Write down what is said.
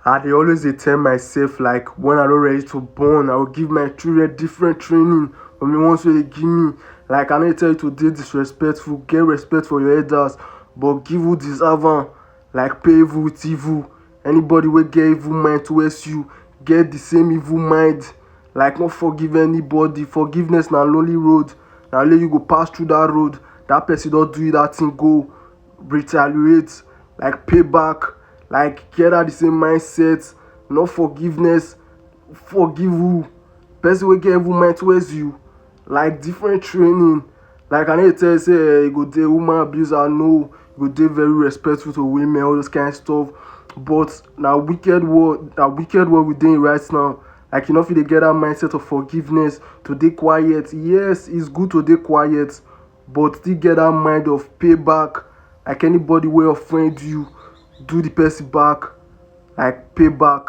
I dey always dey tell myself like when I no ready to born, I will give my children different training from the ones wey dey give me. Like I no dey tell you to dey disrespectful, get respect for your elders, but give who deserve am. Like pay evil with evil. Anybody wey get evil mind towards you, get the same evil mind. Like no forgive anybody. Forgiveness na lonely road. Na only you go pass through that road. That person don do you that thing, go retaliate, like pay back, like get that the same mindset. No forgiveness. Forgive who? Person wey get evil mind towards you. Like different training. Like I no dey tell you say you go dey woman abuser, no. You go dey very respectful to women, all those kind stuff. But na wicked world we dey in right now. Like you no fit dey get that mindset of forgiveness, to dey quiet. Yes, it's good to dey quiet, but still get that mind of payback. Like anybody wey offend you, do the person back, like pay back.